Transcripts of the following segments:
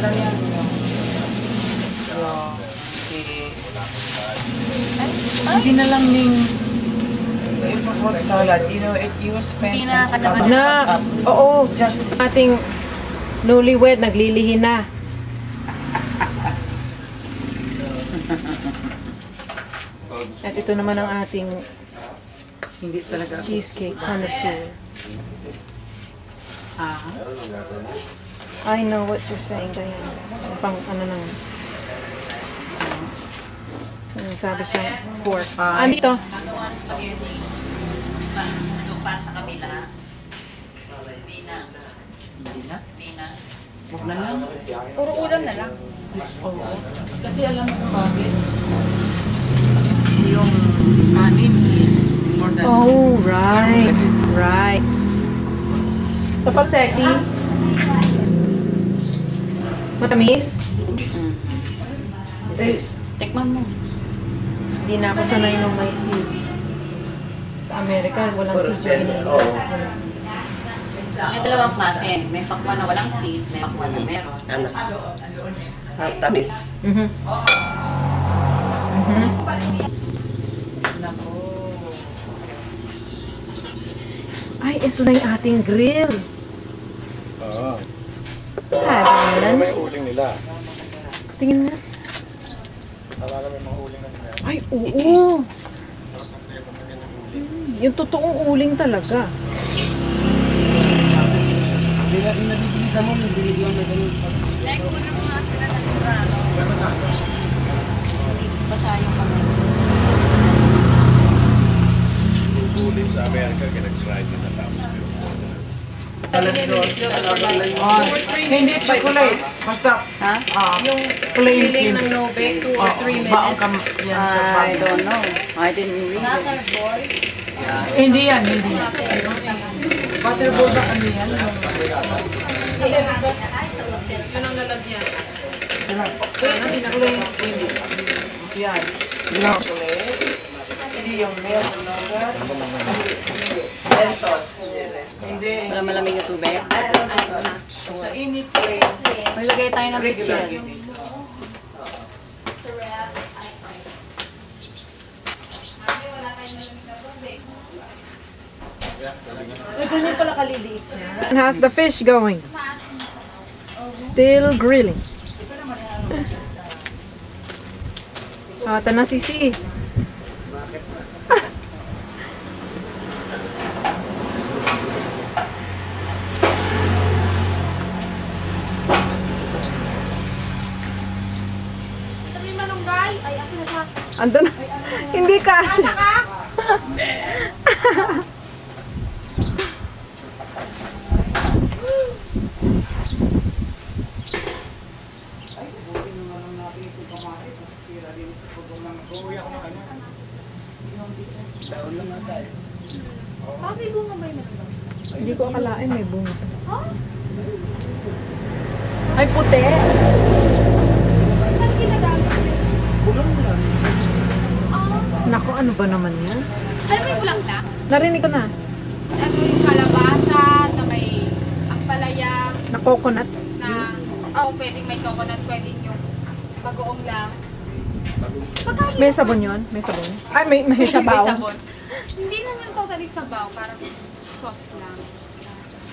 Alam yan. Hindi na lang ning fruit salad. You know, you spend... Na, oo. Just Ating newlywed, naglilihi na. At ito naman ang ating hindi talaga. cheesecake connoisseur. Ah. I know what you're saying, Diane. Pang ano nang... sabi siya, fork. Andito. Nagawa ng spaghetti. Doon para sa kabila. Hindi na. Hindi na. Hindi na. Huwag na lang. Puro ulam na lang. Oo. Kasi alam mo kung bakit? Yung kanin is more than... Oh, right. Right. Ito pa sexy. Matamis? Tikman mo. Hindi na ako sanay nung may seeds. Sa Amerika, walang seeds yung iniiwan. May dalawang klase. May pakwan na walang seeds, may pakwan na meron. Ano? Tamis. Nako. Ay, ito na yung ating grill. Oo. Hagan. May uling nila. Tingin nga. Alala may mga uling na nila. Ay, oo. Yung totoong uling talaga. Hindi na rin nabibilisan mo, nabibigyan na ganun. Like, kung ano mga sila naturalo. Basa yung kamay. Yung uling sa Amerika, kinag-try nila tapos Hindi chocolate. Basta, Ha? yung plain Feeling cream. ng no bake 2 or 3 Baong minutes. kam yan sa I bago. don't know. I didn't read it. Hindi yan, hindi yan. Butterball ba ano yan? Yun ang lalagyan. Plain cream. Yan. Yung chocolate. Hindi yung milk. Hindi. Wala malamig na tubig. Sa init plain. Maglagay tayo ng Regular. biscuit. Ay, ganyan pala kaliliit siya. And how's the fish going? Still grilling. Ata na sisi. Ito may malunggay. Ay, asa na siya? Andun. Hindi kasha. Asa ka? Bakit may bunga ba yung malunggay? Hindi ko akalain may bunga. Ha? Ay, puti. Saan ginagamit? Naku, ano ba naman yan? Alam mo yung bulaklak? Narinig ko na. Ano yung kalabasa na may ampalaya Na coconut. na pwedeng may coconut, pwedeng yung bagoong lang. Pagkain May sabon yun? May sabon? Ay, may may sabaw. sabon. Hindi naman totally sabaw, parang sauce lang.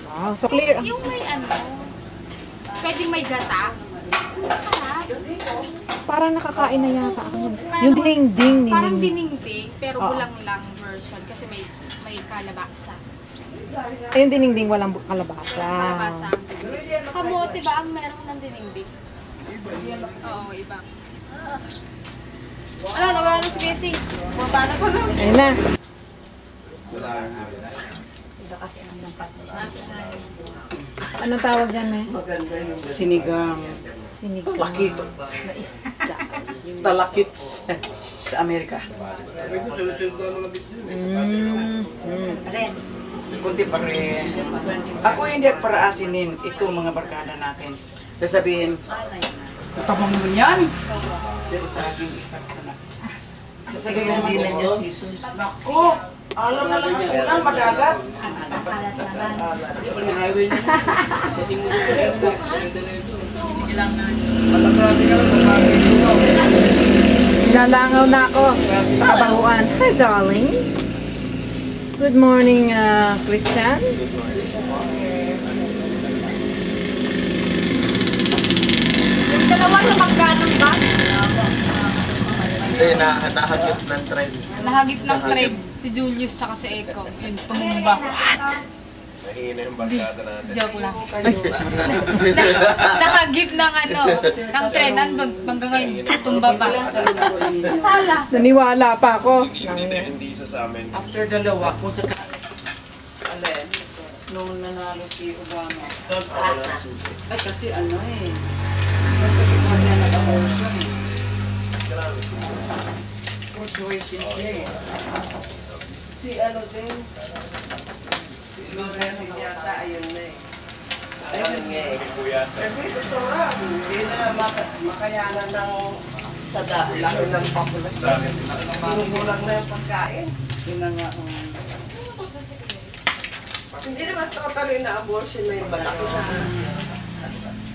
Wow, so clear. Yung may ano, pwedeng may gata. Masarap. Parang nakakain na yata ako. Yung ding-ding ni Parang Nini. dinengdeng, pero Oo. bulang lang version kasi may kalabasa. Ay, yung ding-ding walang kalabasa. Kalabasa. Kamote ba ang meron ng dinengding? Oo, iba. Wala na si Casey. Bumaba na pa lang. Ayun na. Anong tawag dyan, eh? Sinigang. Sinigang. Lakito. Na isda. Talakit sa Amerika. Kunti pa rin. Ako hindi para asinin ito mga barkada natin. Sasabihin, tapang naman yan. Pero sa akin, isang ko na. Sasabihin naman ko, naku, alam na lang ang ulam, madagat. lang na. Nalangaw na ako sa kabahuan. Hi, darling. Good morning, Christian. Yung dalawa sa magkanang bus, Hindi, nahagip ng trend. nahagip ng trade si Julius tsaka si Eko. Yun, tumumba. Nahihina yung barkada natin. Joke lang. Nahagip ng ng trend. Nandun, hanggang ngayon, tumba pa. Sala. Naniwala pa ako. Hindi isa sa amin. After dalawa, kung sa alin, nung nanalo si Obama. Ay, kasi ano eh. Kasi sa kanya nag-abortion eh. For choices niya eh. Si ano din, si Lorena yata, ayun na eh. Ayun nga eh. Kuya, Kasi doktora, hindi na makayanan ng sa laki ng populasyon. sa akin, Kulang na yung pagkain. Yun na nga. Hindi naman totally na abortion na yung balaki na.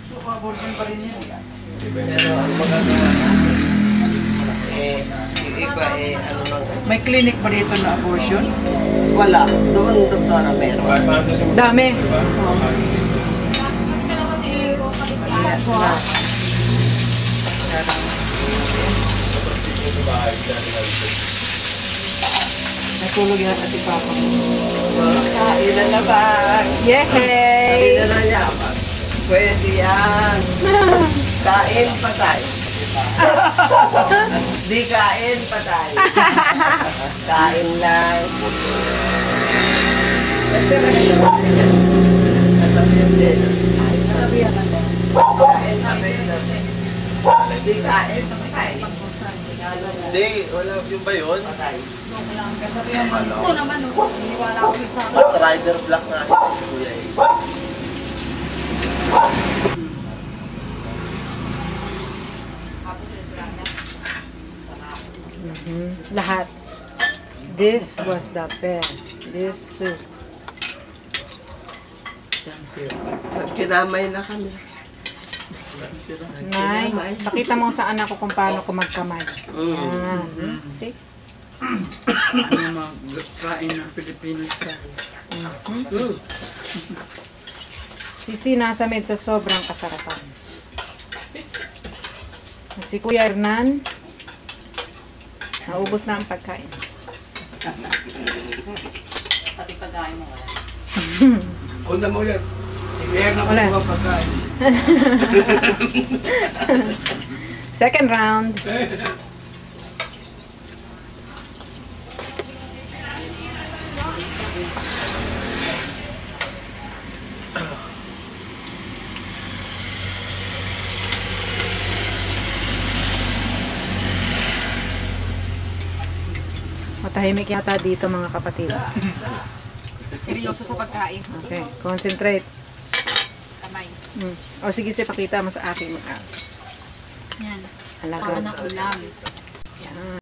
So, abortion pa rin yan. Pero ang magagawa natin, yung iba ano lang. May clinic ba dito na abortion? Wala. Doon, doktora, meron. paano siya Dami. Dalawa ni Roca si Eko. Natulog yata si Papa mo. Kain na naman. Yay! Kain na niya. Pwede yan. Kain pa tayo. Di kain pa tayo. Kain lang. Kasabihan din. Kain namin. Di kain pa tayo. Hindi, wala yung ba yun? Ito naman, niniwala ko sa Mas rider block nga si Kuya eh. Lahat. This was the best. This soup. Nagkinamay na kami. Nay, pakita mo sa anak ko kung paano ko magkamay. Yan. See? Ano kain ng Filipino style. Sisi nasa med sa sobrang kasarapan. Si Kuya Hernan, naubos na ang pagkain. Pati pagkain mo. Una mo ulit. I-clear na Wala. ko ang pagkain. Second round. Matahimik yata dito mga kapatid. seryoso sa pagkain. Okay, concentrate. Kamay. O sige, pakita mo sa akin. Yan. Alaga. Para ng ulam. Yan.